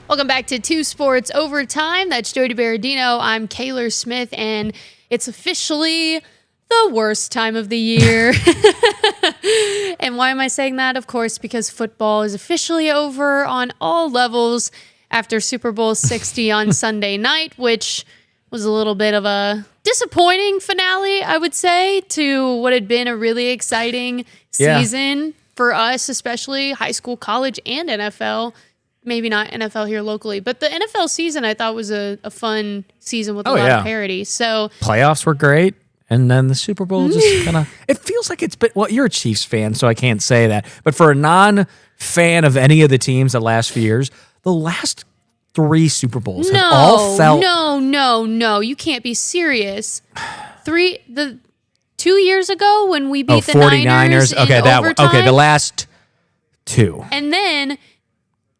Welcome back to Two Sports Overtime. That's Jody Berardino. I'm Kayler Smith, and it's officially the worst time of the year. And why am I saying that? Of course, because football is officially over on all levels after Super Bowl 60 on Sunday night, which was a little bit of a disappointing finale, I would say, to what had been a really exciting season for us, especially high school, college, and NFL. Maybe not NFL here locally, but the NFL season I thought was a fun season with a lot of parity. So playoffs were great, and then the Super Bowl just kind of, it feels like it's been, well, you're a Chiefs fan, so I can't say that. But for a non-fan of any of the teams the last few years, the last 3 Super Bowls have all felt... No, you can't be serious. 2 years ago when we beat the 49ers Niners in overtime. Okay, the last 2. And then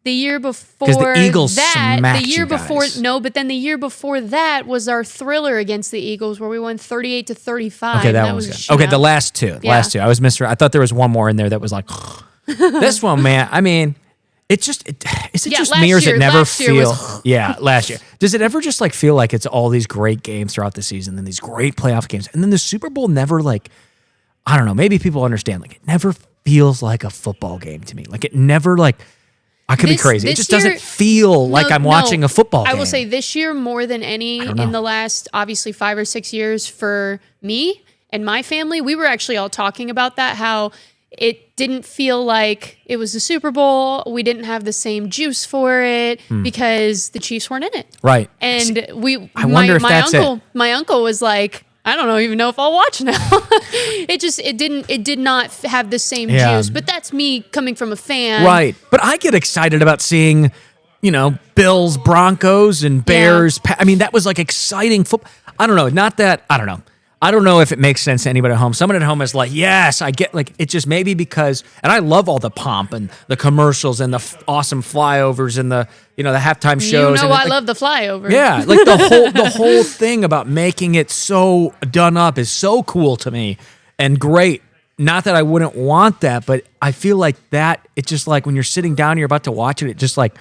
the year before the Eagles that, smacked the year you before, guys. no, but then the year before that was our thriller against the Eagles where we won 38-35. Okay, that one was good. Okay, the last 2. I was I thought there was one more in there that was like, this one, man, I mean, is it just me or does it never feel... last year. Does it ever just like feel like it's all these great games throughout the season and these great playoff games, and then the Super Bowl never like, I don't know, maybe people understand, like it never feels like a football game to me. Like it never like... I could be crazy. It just doesn't feel like I'm watching a football game. I will say this year more than any in the last, obviously, 5 or 6 years for me and my family, we were actually all talking about that, how it didn't feel like it was the Super Bowl. We didn't have the same juice for it because the Chiefs weren't in it. Right. And I wonder if that's it. My uncle was like, I don't even know if I'll watch now. It did not have the same juice. But that's me coming from a fan. Right. But I get excited about seeing, Bills, Broncos, and Bears. I mean, that was like exciting football. I don't know. I don't know. I don't know if it makes sense to anybody at home. Someone at home is like, yes, I get, like, it just maybe because, and I love all the pomp and the commercials and the awesome flyovers and the, the halftime shows. I love the flyover. Yeah, like the whole thing about making it so done up is so cool to me and great. Not that I wouldn't want that, but I feel like that, it's just like when you're sitting down, you're about to watch it, it just like,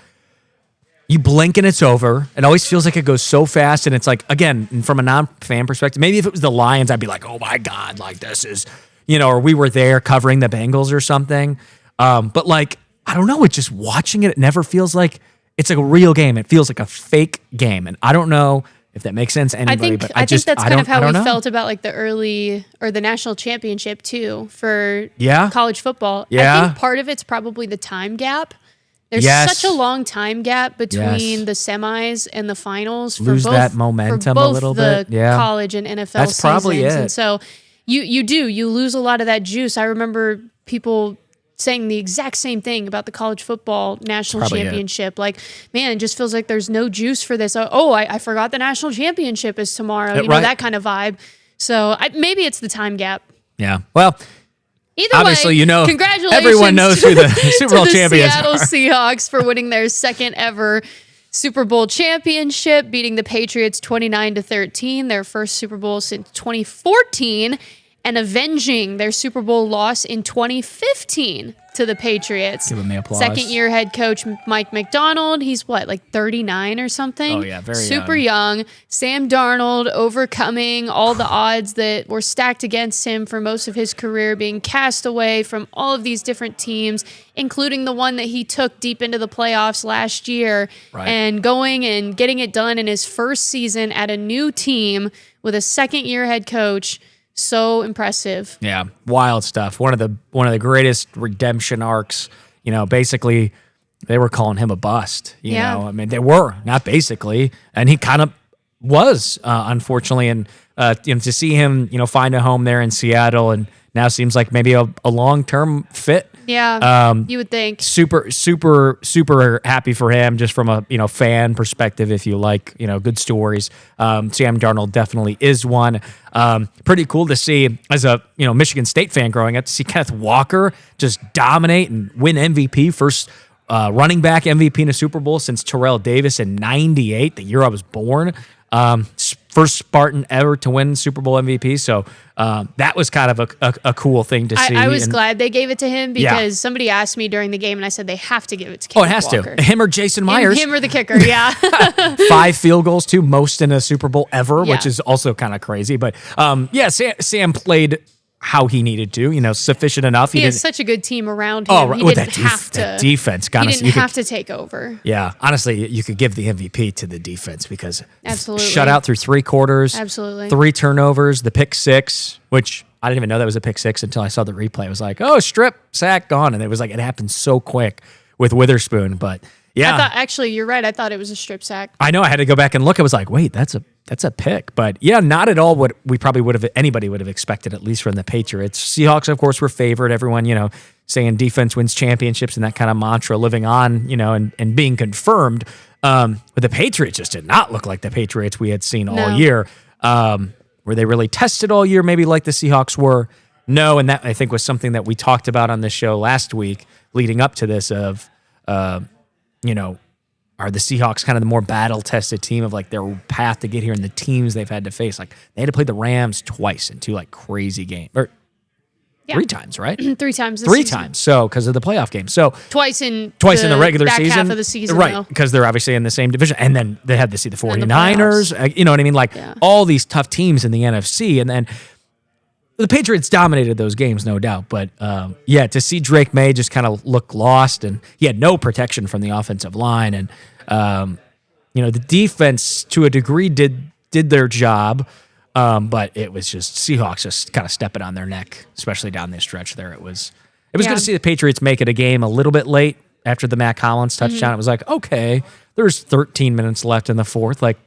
you blink and it's over. It always feels like it goes so fast. And it's like, again, from a non-fan perspective, maybe if it was the Lions, I'd be like, oh my God, like this is, or we were there covering the Bengals or something. But like, I don't know, it's just watching it, it never feels like it's like a real game. It feels like a fake game. And I don't know if that makes sense to anybody, but I think that's kind of how we felt about like the early or the national championship too for college football. I think part of it's probably the time gap. There's such a long time gap between the semis and the finals for both that momentum a little bit. College and NFL That's seasons. Probably it. And so you lose a lot of that juice. I remember people saying the exact same thing about the college football national championship. Like, man, it just feels like there's no juice for this. Oh, I forgot the national championship is tomorrow. That kind of vibe. So maybe it's the time gap. Yeah. Well, either obviously, way, congratulations. Everyone knows who the Super Bowl champions Seattle Seahawks for winning their second ever Super Bowl championship, beating the Patriots 29-13, their first Super Bowl since 2014, and avenging their Super Bowl loss in 2015 to the Patriots. Give them the applause. Second-year head coach Mike McDonald, he's like 39 or something? Oh, yeah, very super young. Sam Darnold overcoming all the odds that were stacked against him for most of his career, being cast away from all of these different teams, including the one that he took deep into the playoffs last year, and going and getting it done in his first season at a new team with a second-year head coach. So impressive. Yeah, wild stuff. One of the greatest redemption arcs. Basically, they were calling him a bust. You know, I mean, they were, not basically, and he kind of was, unfortunately. And to see him, find a home there in Seattle, and now seems like maybe a long-term fit. Yeah, you would think. Super, super, super happy for him, just from a fan perspective. If you like good stories, Sam Darnold definitely is one. Pretty cool to see as a Michigan State fan growing up, to see Kenneth Walker just dominate and win MVP, first running back MVP in a Super Bowl since Terrell Davis in '98, the year I was born. first Spartan ever to win Super Bowl MVP. So that was kind of a cool thing to see. I was glad they gave it to him because somebody asked me during the game, and I said they have to give it to Kenneth Oh, it has Walker. to. Him or Jason Myers. Him or the kicker, yeah. 5 field goals, too, most in a Super Bowl ever, Yeah. which is also kind of crazy. But Sam played how he needed to, sufficient enough. He has such a good team around him. Oh, right. He With didn't have to. that defense. He didn't have to take over. Yeah, honestly, you could give the MVP to the defense because Absolutely. shut out through 3 quarters, Absolutely. 3 turnovers, the pick 6, which I didn't even know that was a pick 6 until I saw the replay. I was like, oh, strip, sack, gone. And it was like, it happened so quick with Witherspoon. But yeah. I thought, actually, you're right. I thought it was a strip sack. I know I had to go back and look. I was like, wait, that's a pick. But yeah, not at all what we probably anybody would have expected, at least from the Patriots. Seahawks, of course, were favored. Everyone, saying defense wins championships and that kind of mantra living on, and being confirmed. But the Patriots just did not look like the Patriots we had seen all year. Were they really tested all year, maybe like the Seahawks were? No, and that I think was something that we talked about on the show last week leading up to this of, are the Seahawks kind of the more battle-tested team of like their path to get here and the teams they've had to face? Like they had to play the Rams twice in 2 like crazy games, or 3 times, right? 3 times. 3 times. So because of the playoff game, so twice in the regular back season, half of the season, right? Because they're obviously in the same division, and then they had to see the 49ers. You know what I mean? Like all these tough teams in the NFC, and then the Patriots dominated those games, no doubt. But to see Drake May just kind of look lost, and he had no protection from the offensive line, and the defense to a degree did their job, but it was just Seahawks just kind of stepping on their neck, especially down this stretch. There, it was good to see the Patriots make it a game a little bit late after the Matt Collins touchdown. It was like, okay, there's 13 minutes left in the fourth, like.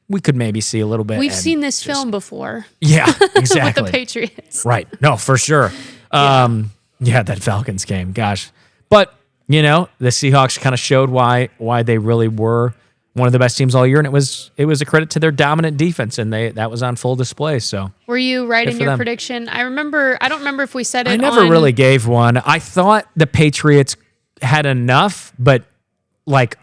We could maybe see a little bit. We've seen this film before. Yeah, exactly. With the Patriots. Right. No, for sure. That Falcons game. Gosh. But, the Seahawks kind of showed why they really were one of the best teams all year, and it was a credit to their dominant defense, and that was on full display. So were you right in your prediction? I don't remember if we said it. I never really gave one. I thought the Patriots had enough, but like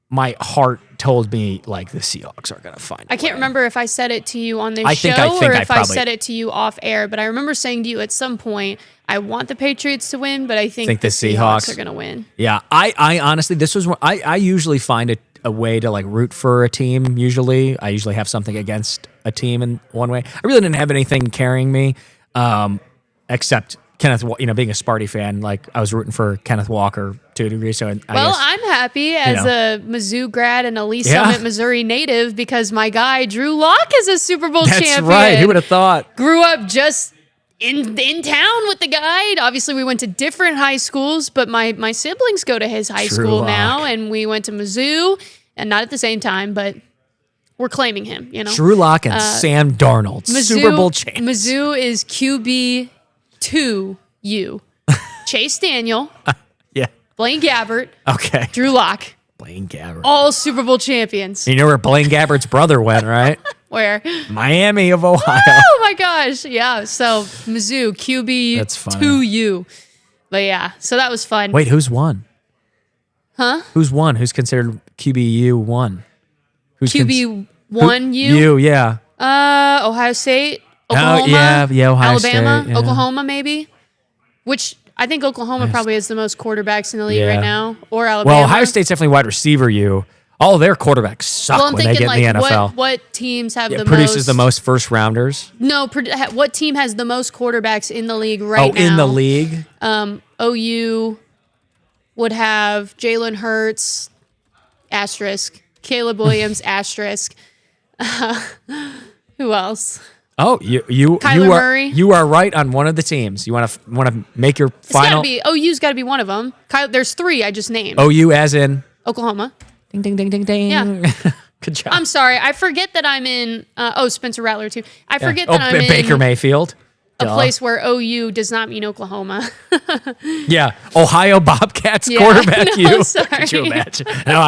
my heart told me like the Seahawks are going to find. I can't remember if I said it to you on this show or if I said it to you off air, but I remember saying to you at some point, I want the Patriots to win, but I think the Seahawks are going to win. Yeah, I honestly, this was I usually find a way to like root for a team. Usually, I usually have something against a team in one way. I really didn't have anything carrying me, except Kenneth, being a Sparty fan, like I was rooting for Kenneth Walker to a degree. So I'm happy as a Mizzou grad and a Lee Summit, Missouri native because my guy Drew Lock is a Super Bowl champion. That's right. Who would have thought? Grew up just in town with the guy. Obviously, we went to different high schools, but my siblings go to his high school now, and we went to Mizzou, and not at the same time, but we're claiming him. Drew Lock and Sam Darnold, Super Bowl champs. Mizzou is QB2U. Chase Daniel. Blaine Gabbert. Okay. Drew Lock. Blaine Gabbert. All Super Bowl champions. You know where Blaine Gabbert's brother went, right? Where? Miami of Ohio. Oh my gosh. Yeah. So Mizzou, QB2U. But yeah, so that was fun. Wait, who's won? Huh? Who's won? Who's considered QB1? Who's QB1U? You, yeah. Ohio State, Oklahoma. Ohio Alabama, State, yeah. Oklahoma maybe. Which I think Oklahoma probably has the most quarterbacks in the league right now, or Alabama. Well, Ohio State's definitely wide receiver. All their quarterbacks suck when they get in the NFL. What teams have the produces the most first rounders? No, what team has the most quarterbacks in the league right now? Oh, in the league? OU would have Jalen Hurts, asterisk, Caleb Williams, asterisk. Who else? Oh, Murray. You are right on one of the teams. You want to make your final. OU's got to be one of them. There's 3 I just named. OU as in Oklahoma. Ding ding ding ding ding. Yeah. Good job. I'm sorry. I forget that I'm in. Spencer Rattler too. I forget that I'm in Baker Mayfield. A place where OU does not mean Oklahoma. Yeah, Ohio Bobcats quarterback. No, sorry. Could you imagine? No,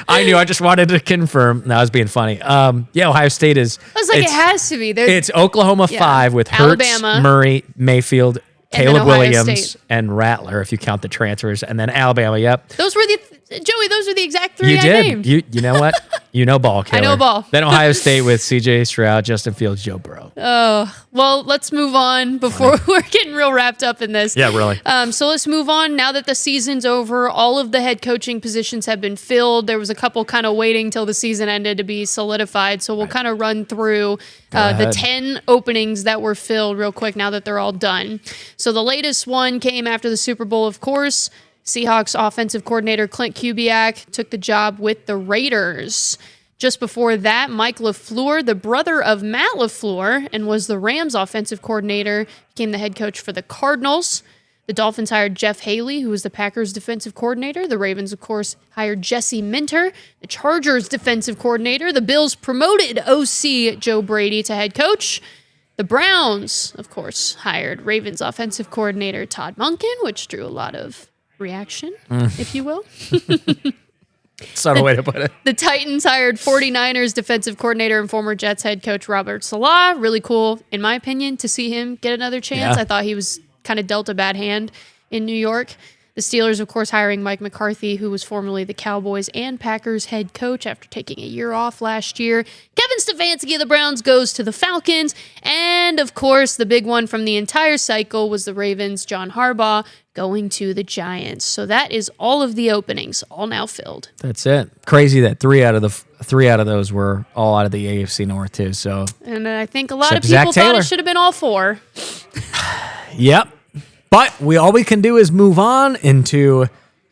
I knew. I just wanted to confirm. No, I was being funny. Ohio State is. I was like, it has to be. It's Oklahoma 5 with Hurts, Alabama, Murray, Mayfield, Caleb Ohio Williams, State. and Rattler, if you count the transfers, and then Alabama. Yep. Those were Joey, those are the exact three You I did. named. You know what? You know ball, Kayler. I know ball. Then Ohio State with C.J. Stroud, Justin Fields, Joe Burrow. Well, let's move on before we're getting real wrapped up in this. Yeah, really. So let's move on. Now that the season's over, all of the head coaching positions have been filled. There was a couple kind of waiting till the season ended to be solidified. So we'll kind of run through the 10 openings that were filled real quick now that they're all done. So the latest one came after the Super Bowl, of course. Seahawks offensive coordinator Clint Kubiak took the job with the Raiders. Just before that, Mike LaFleur, the brother of Matt LaFleur, and was the Rams offensive coordinator, became the head coach for the Cardinals. The Dolphins hired Jeff Haley, who was the Packers defensive coordinator. The Ravens, of course, hired Jesse Minter, the Chargers defensive coordinator. The Bills promoted OC Joe Brady to head coach. The Browns, of course, hired Ravens offensive coordinator Todd Monken, which drew a lot of reaction, if you will. Subtle way to put it. The Titans hired 49ers defensive coordinator and former Jets head coach Robert Saleh. Really cool, in my opinion, to see him get another chance. Yeah. I thought he was kind of dealt a bad hand in New York. The Steelers, of course, hiring Mike McCarthy, who was formerly the Cowboys and Packers head coach after taking a year off last year. Kevin Stefanski of the Browns goes to the Falcons. And, of course, the big one from the entire cycle was the Ravens' John Harbaugh going to the Giants. So that is all of the openings, all now filled. That's it. Crazy that three out of those were all out of the AFC North too. So, And I think a lot Except of people Zach thought Taylor. it should have been all four. yep. But all we can do is move on into,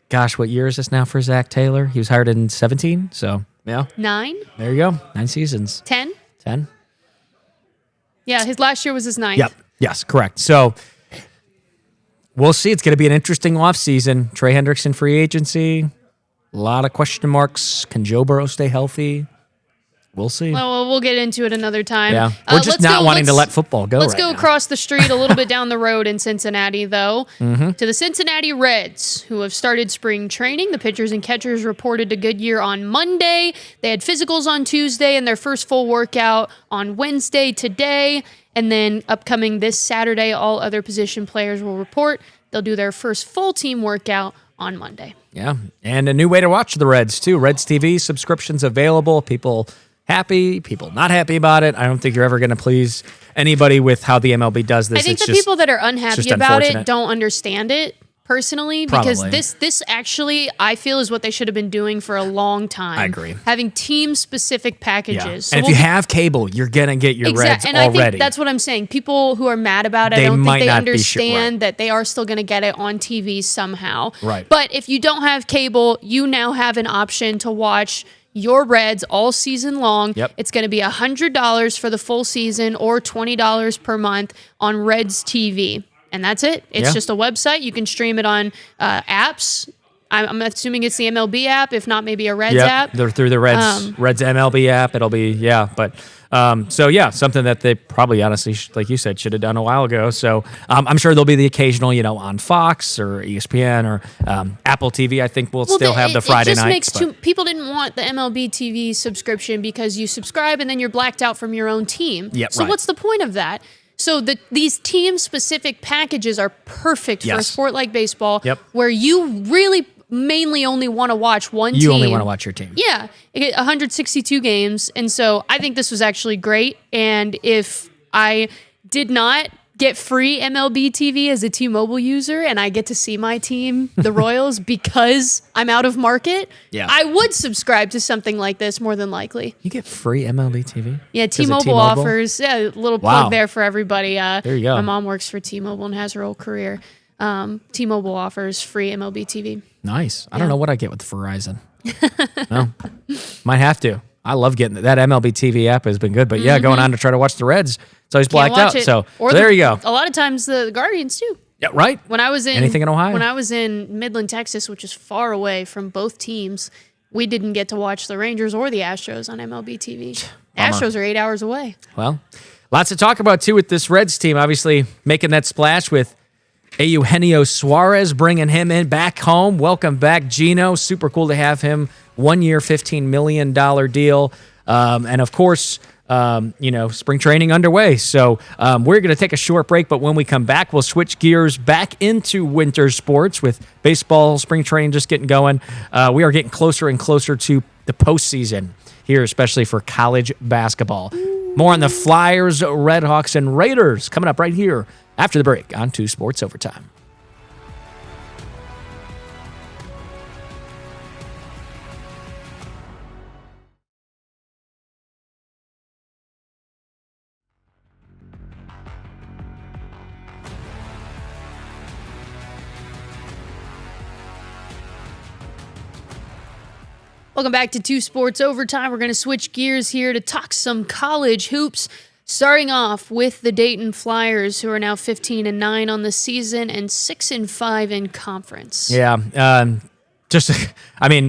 gosh, what year is this now for Zach Taylor? He was hired in 17. So, yeah. 9? There you go. 9 seasons. 10? 10. Yeah, his last year was his 9th. Yep. Yes, correct. So we'll see. It's going to be an interesting offseason. Trey Hendrickson free agency. A lot of question marks. Can Joe Burrow stay healthy? We'll see. Well, we'll get into it another time. Yeah. We're just not wanting to let football go. Let's right go now. across the street a little bit down the road in Cincinnati, though, Mm-hmm. to the Cincinnati Reds, who have started spring training. The pitchers and catchers reported to Goodyear on Monday. They had physicals on Tuesday and their first full workout on Wednesday today. And then upcoming this Saturday, all other position players will report. They'll do their first full team workout on Monday. Yeah. And a new way to watch the Reds, too. Reds TV subscriptions available. People happy, people not happy about it. I don't think you're ever going to please anybody with how the MLB does this. I think It's the just- people that are just unhappy about it unfortunate. don't understand it personally, because Probably. this actually, I feel, is what they should have been doing for a long time. I agree. Having team specific Yeah. packages. And if you have cable, you're going to get your Reds and I already. think that's what I'm saying. People who are mad about it, They I don't might think they not be sure, understand right. that they are still going to get it on TV somehow. Right. But if you don't have cable, you now have an option to watch your Reds all season long. Yep. It's going to be $100 for the full season or $20 per month on Reds TV. And that's it. It's Yeah. just a website. You can stream it on apps. I'm assuming it's the MLB app, if not maybe a Reds Yep, app. they're through the Reds MLB app. It'll be, but something that they probably honestly, like you said, should have done a while ago. So I'm sure there'll be the occasional, on Fox or ESPN or Apple TV. I think we'll still have the Friday it just nights. makes people didn't want the MLB TV subscription because you subscribe and then you're blacked out from your own team. Yep, so right. what's the point of that? So these team-specific packages are perfect for a Yes. sport like baseball, Yep. where you really mainly only want to watch one team. You only want to watch your team. Yeah, you get 162 games, and so I think this was actually great. And if I did not get free MLB TV as a T-Mobile user and I get to see my team, the Royals, because I'm out of market, Yeah. I would subscribe to something like this more than likely. You get free MLB TV? Yeah, 'Cause of T-Mobile offers, a little Wow. plug there for everybody. There you go. My mom works for T-Mobile and has her whole career. T-Mobile offers free MLB TV. Nice. I don't know what I get with Verizon. No, might have to. I love getting that MLB TV app has been good, but going on to try to watch the Reds, it's always Mm-hmm. Can't blacked watch out. it. So Or there you go. A lot of times the Guardians too. Yeah, right. When I was in Anything in Ohio? When I was in Midland, Texas, which is far away from both teams, we didn't get to watch the Rangers or the Astros on MLB TV. Bummer. Astros are 8 hours away. Well, lots to talk about too with this Reds team. Obviously, making that splash with Eugenio Suarez, bringing him in back home. Welcome back, Gino. Super cool to have him. 1 year, $15 million deal. And of course, spring training underway. So we're going to take a short break, but when we come back, we'll switch gears back into winter sports with baseball, spring training just getting going. We are getting closer and closer to the postseason here, especially for college basketball. More on the Flyers, Redhawks, and Raiders coming up right here after the break on 2 Sports Overtime. Welcome back to 2 Sports Overtime. We're going to switch gears here to talk some college hoops, starting off with the Dayton Flyers, who are now 15-9 on the season and 6-5 in conference. Yeah,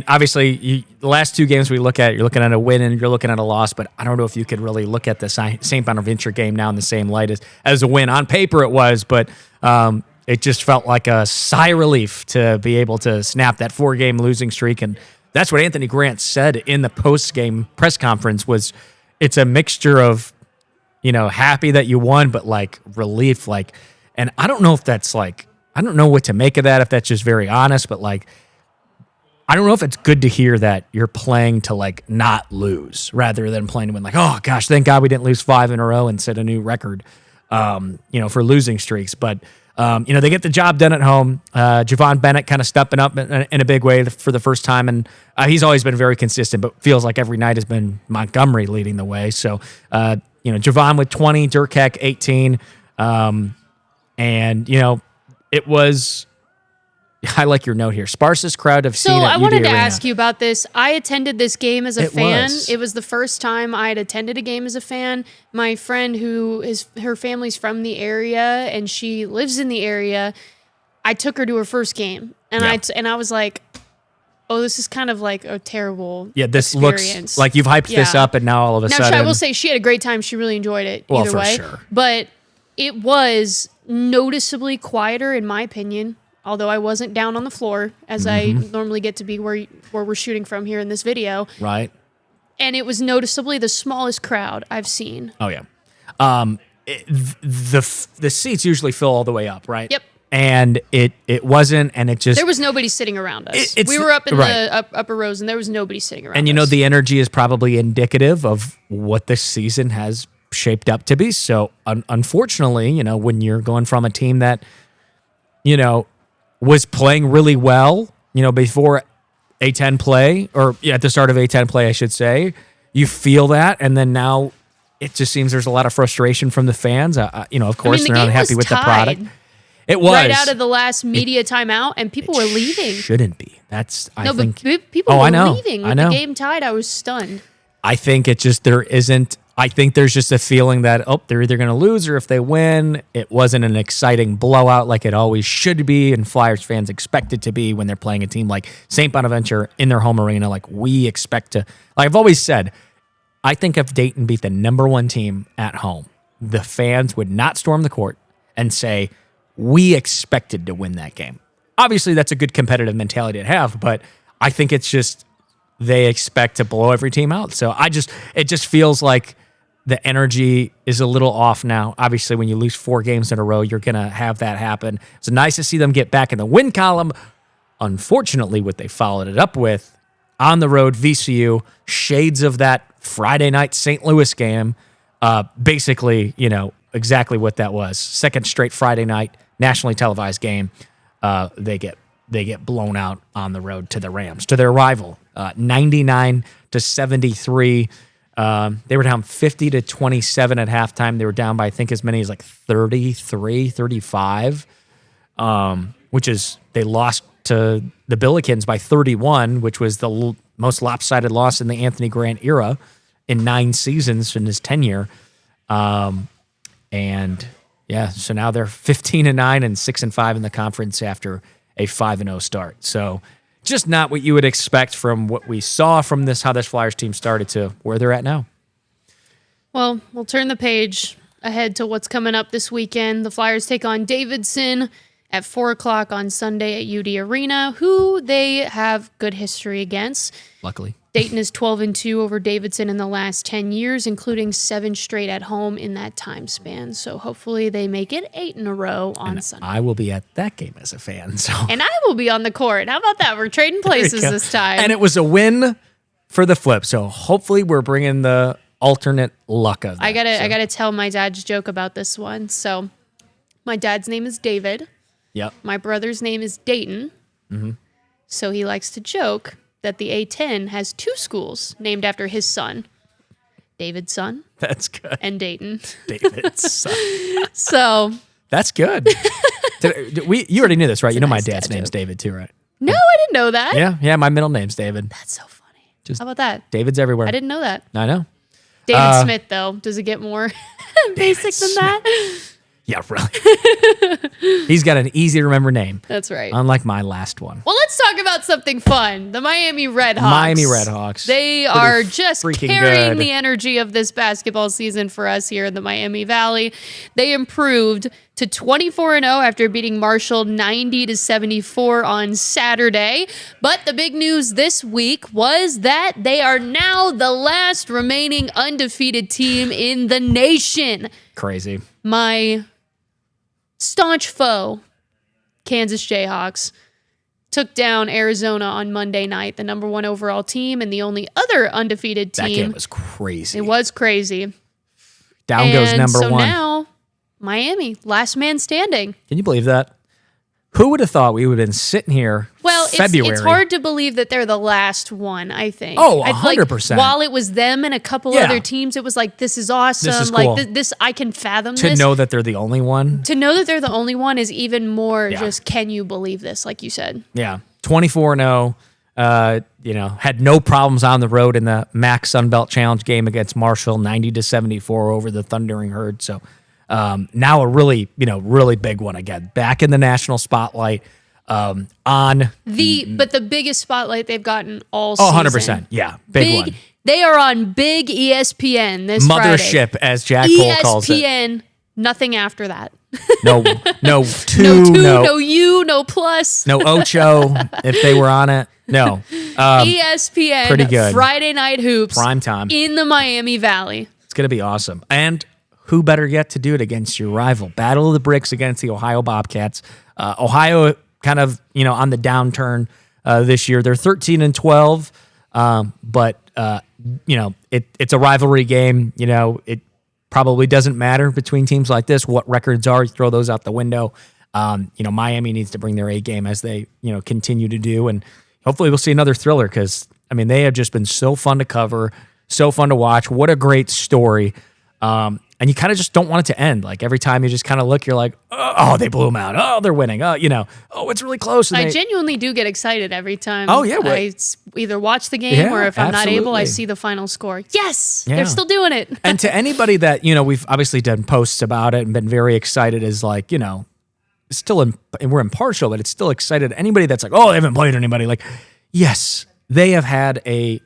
obviously, the last 2 games we look at, you're looking at a win and you're looking at a loss, but I don't know if you could really look at the St. Bonaventure game now in the same light as a win. On paper it was, but it just felt like a sigh of relief to be able to snap that 4-game losing streak. And that's what Anthony Grant said in the post-game press conference was it's a mixture of, happy that you won, but like relief. And I don't know if that's I don't know what to make of that, if that's just very honest, but I don't know if it's good to hear that you're playing to not lose rather than playing to win. Oh gosh, thank God we didn't lose 5 in a row and set a new record, for losing streaks. But they get the job done at home. Javon Bennett kind of stepping up in a big way for the first time. And he's always been very consistent, but feels like every night has been Montgomery leading the way. So, Javon with 20, Durkheck 18. It was, I like your note here, sparsest crowd I've seen at UD I wanted to Arena. ask you about this. I attended this game as a fan. Was. It was the first time I had attended a game as a fan. My friend her family's from the area and she lives in the area, I took her to her first game. And I was like, oh, this is kind of like a terrible this experience. Looks like you've hyped this up and now all of a sudden. I will say she had a great time. She really enjoyed it either for way. sure. But it was noticeably quieter in my opinion. Although I wasn't down on the floor, as I normally get to be where we're shooting from here in this video. Right. And it was noticeably the smallest crowd I've seen. Oh, yeah. The seats usually fill all the way up, right? Yep. And it wasn't, and it just... There was nobody sitting around us. We were up in the upper rows, and there was nobody sitting around us. And the energy is probably indicative of what this season has shaped up to be. So, unfortunately, when you're going from a team that, was playing really well, before A10 play, or at the start of A10 play, I should say, you feel that, and then now it just seems there's a lot of frustration from the fans. Of course, they're not happy with the product. It was right out of the last media timeout, and people were leaving. Shouldn't be. I think people were leaving with I know. the game tied. I was stunned. I think it's just I think there's just a feeling that, they're either going to lose or if they win, it wasn't an exciting blowout like it always should be and Flyers fans expect it to be when they're playing a team like St. Bonaventure in their home arena. We expect to, I've always said, I think if Dayton beat the number 1 team at home, the fans would not storm the court and say, we expected to win that game. Obviously, that's a good competitive mentality to have, but I think it's just they expect to blow every team out. So it just feels like the energy is a little off now. Obviously, when you lose 4 games in a row, you're going to have that happen. It's nice to see them get back in the win column. Unfortunately, what they followed it up with on the road, VCU, shades of that Friday night St. Louis game. Basically, exactly what that was. Second straight Friday night nationally televised game. They get blown out on the road to the Rams, to their rival, 99-73. They were down 50-27 at halftime. They were down by, I think, as many as 33, 35, which is they lost to the Billikens by 31, which was the most lopsided loss in the Anthony Grant era in 9 seasons in his tenure. So now they're 15-9 and 6-5 in the conference after a 5-0 start. So just not what you would expect from what we saw from how this Flyers team started to where they're at now. Well, we'll turn the page ahead to what's coming up this weekend. The Flyers take on Davidson at 4 o'clock on Sunday at UD Arena, who they have good history against. Luckily. Dayton is 12-2 over Davidson in the last 10 years, including 7 straight at home in that time span. So hopefully they make it 8 in a row on Sunday. I will be at that game as a fan. So And I will be on the court. How about that? We're trading places this time. And it was a win for the Flip. So hopefully we're bringing the alternate luck of that. I gotta tell my dad's joke about this one. So my dad's name is David. Yep. My brother's name is Dayton. Mm-hmm. So he likes to joke that the A10 has 2 schools named after his son, David's son. That's good. And Dayton. David's son. So that's good. You already knew this, right? You know my nice dad's dad name's joke. David too, right? No, I didn't know that. Yeah. My middle name's David. That's so funny. Just How about that? David's everywhere. I didn't know that. I know. David Smith, though, does it get more basic than that? Yeah, really. He's got an easy to remember name. That's right. Unlike my last one. Well, let's talk about something fun. The Miami Redhawks. Miami Redhawks. They are just freaking carrying good. the energy of this basketball season for us here in the Miami Valley. They improved to 24-0 after beating Marshall 90-74 on Saturday. But the big news this week was that they are now the last remaining undefeated team in the nation. Crazy. My staunch foe, Kansas Jayhawks, took down Arizona on Monday night, the number 1 overall team and the only other undefeated team. That game was crazy. It was crazy. Down goes number so 1. Now, Miami, last man standing. Can you believe that? Who would have thought we would have been sitting here February? It's hard to believe that they're the last one, I think. Oh, I feel 100%. Like while it was them and a couple other teams, it was like, this is awesome. This is like cool. this, I can fathom To this. know that they're the only one. To know that they're the only one is even more just, can you believe this, like you said? Yeah. 24-0. Had no problems on the road in the MAC Sunbelt Challenge game against Marshall, 90-74 over the Thundering Herd. So now a really big one again. Back in the national spotlight. But the biggest spotlight they've gotten all season. 100%. Yeah. Big one. They are on big ESPN this Mothership, Friday. as Jack Cole calls it. ESPN, nothing after that. No no U, no plus. no Ocho if they were on it. No. ESPN, pretty good. Friday night hoops. Prime time. In the Miami Valley. It's going to be awesome. And who better yet to do it against your rival? Battle of the Bricks against the Ohio Bobcats. Ohio kind of, on the downturn this year. They're 13-12, but it's a rivalry game. It probably doesn't matter between teams like this what records are. You throw those out the window. Miami needs to bring their A game as they continue to do, and hopefully we'll see another thriller because they have just been so fun to cover, so fun to watch. What a great story. And you kind of just don't want it to end. Like every time you just kind of look, you're like, oh, they blew them out. Oh, they're winning. Oh, it's really close. And I genuinely do get excited every time. Oh, yeah. I either watch the game or if I'm not able, I see the final score. Yes, Yeah. they're still doing it. And to anybody that, we've obviously done posts about it and been very excited is like, we're impartial, but it's still excited. Anybody that's like, oh, they haven't played anybody. Like, yes, they have had a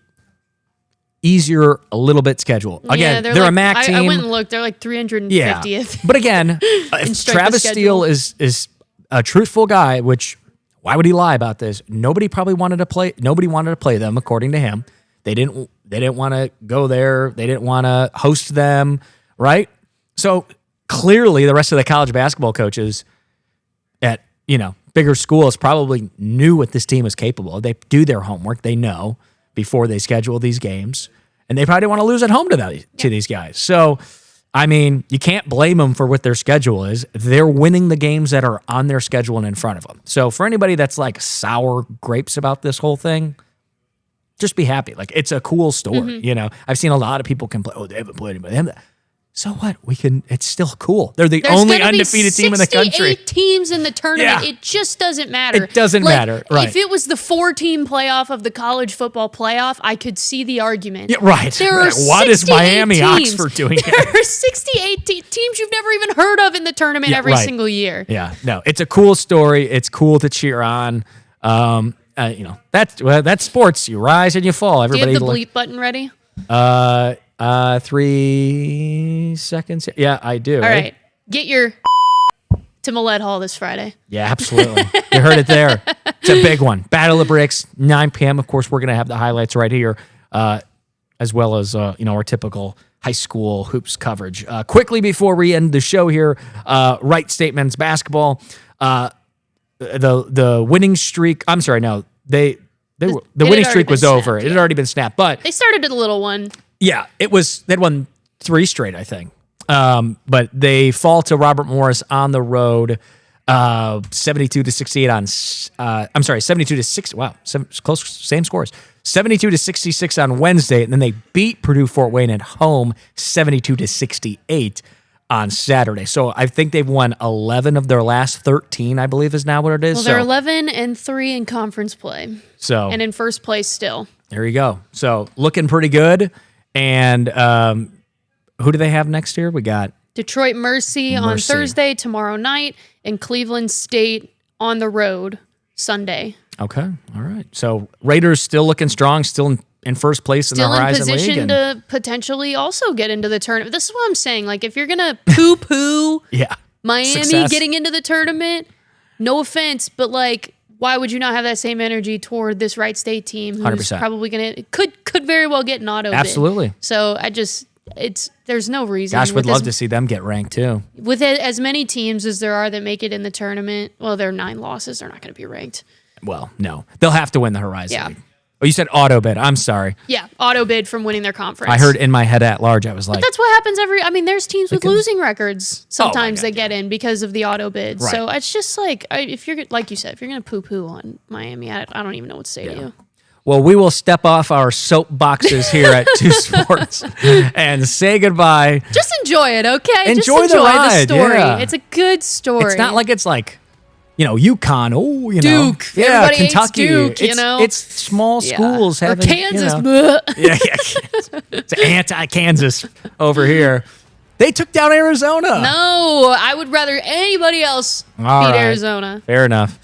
easier a little bit schedule. Again, they're a MAC team. I went and looked. They're like 350th. Yeah. But again, if Travis Steele is a truthful guy, which why would he lie about this? Nobody wanted to play them, according to him. They didn't want to go there. They didn't want to host them, right? So clearly the rest of the college basketball coaches at, bigger schools probably knew what this team was capable of. They do their homework. They know before they schedule these games, and they probably want to lose at home to these guys. So, you can't blame them for what their schedule is. They're winning the games that are on their schedule and in front of them. So for anybody that's like sour grapes about this whole thing, just be happy. Like, it's a cool story. Mm-hmm. I've seen a lot of people complain, oh, they haven't played anybody. So what? It's still cool. They're the only undefeated team in the country. 68 teams in the tournament. Yeah. It just doesn't matter. It doesn't matter. Right. If it was the 4-team playoff of the college football playoff, I could see the argument. Yeah, right. There are what is Miami teams. Oxford doing there are 68 teams you've never even heard of in the tournament every single year. Yeah. No, it's a cool story. It's cool to cheer on. That's sports. You rise and you fall. Everybody. Do you have the bleep button ready? 3 seconds. Yeah, I do. All right. Get your to Millette Hall this Friday. Yeah, absolutely. You heard it there. It's a big one. Battle of the Bricks, 9 p.m. Of course, we're going to have the highlights right here as well as our typical high school hoops coverage. Quickly before we end the show here, Wright State men's basketball, the winning streak. I'm sorry, no, the winning streak was over. It had already been snapped, but they started a little one. Yeah, they'd won 3 straight, I think. But they fall to Robert Morris on the road, 72-68 on. 72-6. Wow, close, same scores. 72-66 on Wednesday, and then they beat Purdue Fort Wayne at home, 72-68 on Saturday. So I think they've won 11 of their last 13. I believe is now what it is. Well, they're 11-3 in conference play. So and in first place still. There you go. So looking pretty good. And who do they have next year? We got Detroit Mercy on Thursday, tomorrow night, and Cleveland State on the road Sunday. Okay. All right. So Raiders still looking strong, still in first place in the Horizon League. Still in position to potentially also get into the tournament. This is what I'm saying. Like, if you're going to poo-poo Miami getting into the tournament, no offense, but like, why would you not have that same energy toward this Wright State team who's 100%. probably going to, could very well get an auto bid. Absolutely. So there's no reason. Gosh, would love to see them get ranked too. With as many teams as there are that make it in the tournament, well, there are 9 losses. They're not going to be ranked. Well, no. They'll have to win the Horizon League. Yeah. Oh, you said auto bid. I'm sorry. Yeah, auto bid from winning their conference. I heard in my head at large, I was like... But that's what happens there's teams with losing records sometimes that get in because of the auto bid. Right. So it's just like, if you're, like you said, if you're going to poo-poo on Miami, I don't even know what to say to you. Well, we will step off our soapboxes here at Two Sports and say goodbye. Just enjoy it, okay? Enjoy Just the ride, the story. yeah. It's a good story. It's not like it's like, UConn, Duke. Yeah, Everybody Kentucky. hates Duke, It's small schools having, or Kansas. It's anti-Kansas over here. They took down Arizona. No, I would rather anybody else beat Arizona. Fair enough.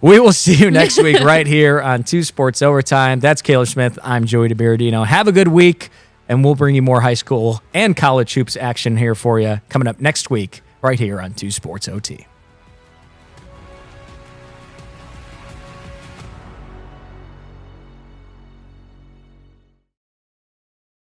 We will see you next week right here on Two Sports Overtime. That's Kayler Smith. I'm Joey DiBardino. Have a good week, and we'll bring you more high school and college hoops action here for you coming up next week right here on Two Sports OT.